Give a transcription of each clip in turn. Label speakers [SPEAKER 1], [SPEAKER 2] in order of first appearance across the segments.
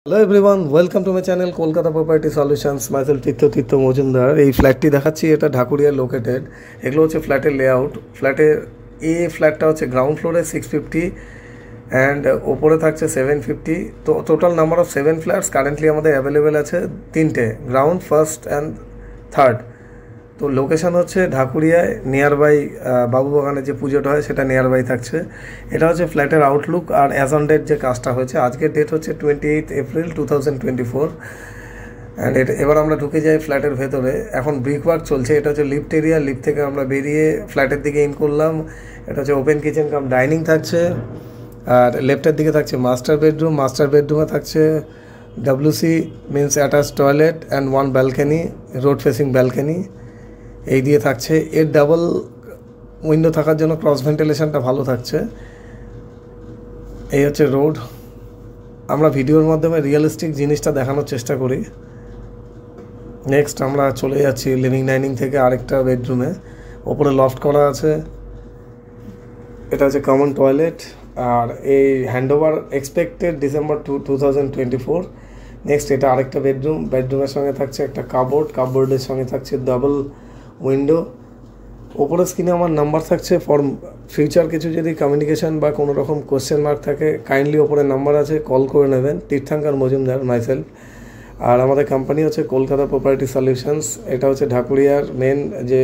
[SPEAKER 1] Hello everyone, welcome to my channel Kolkata property solutions. Myself Tirtha Majumdar. এই ফ্ল্যাটটি দেখাচ্ছি, এটা ঢাকুরিয়া লোকেটেড। এগুলো হচ্ছে ফ্ল্যাটের লেআউট। ফ্ল্যাটটা হচ্ছে গ্রাউন্ড ফ্লোরে 650 অ্যান্ড ওপরে থাকছে 750। তো total number of 7 flats currently আমাদের অ্যাভেলেবেল আছে 3টে, গ্রাউন্ড, ফার্স্ট অ্যান্ড থার্ড। তো লোকেশান হচ্ছে ঢাকুরিয়ায়, নিয়ার বাই বাবুবাগানে যে পুজোটা হয় সেটা নিয়ার বাই থাকছে। এটা হচ্ছে ফ্ল্যাটের আউটলুক। আর অ্যাজ অন ডেট যে কাজটা হয়েছে, আজকের ডেট হচ্ছে 28 এপ্রিল 2024। অ্যান্ড এবার আমরা ঢুকে যাই ফ্ল্যাটের ভেতরে। এখন ব্রিক ওয়ার্ক চলছে। এটা হচ্ছে লিফট এরিয়া। লিফট থেকে আমরা বেরিয়ে ফ্ল্যাটের দিকে ইন করলাম। এটা হচ্ছে ওপেন কিচেন কাম ডাইনিং থাকছে। আর লেফটের দিকে থাকছে মাস্টার বেডরুম। মাস্টার বেডরুমে থাকছে WC means attach toilet and 1 balcony, road facing balcony এই দিয়ে থাকছে। এর ডাবল উইন্ডো থাকার জন্য ক্রস ভেন্টিলেশনটা ভালো থাকছে। এই হচ্ছে রোড। আমরা ভিডিওর মাধ্যমে রিয়েলিস্টিক জিনিসটা দেখানোর চেষ্টা করি। নেক্সট আমরা চলে যাচ্ছি লিভিং ডাইনিং থেকে আরেকটা বেডরুমে। ওপরে লফট করা আছে। এটা হচ্ছে কমন টয়লেট। আর এই হ্যান্ডওভার এক্সপেক্টেড ডিসেম্বর 2024। নেক্সট এটা আরেকটা বেডরুম। বেডরুমের সঙ্গে থাকছে একটা কাপবোর্ডের সঙ্গে থাকছে ডাবল উইন্ডো। ওপরের স্ক্রিনে আমার নাম্বার থাকছে ফর ফিউচার কিছু যদি কমিউনিকেশন বা কোনো রকম কোশ্চেন মার্ক থাকে, কাইন্ডলি ওপরে নাম্বার আছে, কল করে নেবেন। তীর্থঙ্কর মজুমদার, মাইসেলফ। আর আমাদের কোম্পানি হচ্ছে কলকাতা প্রপার্টি সলিউশনস। এটা হচ্ছে ঢাকুরিয়ার মেন যে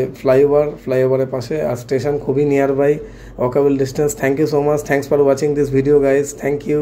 [SPEAKER 1] ফ্লাইওভারের পাশে। আর স্টেশন খুবই nearby, walkable distance. Thank you so much. Thanks for watching this video guys. Thank you.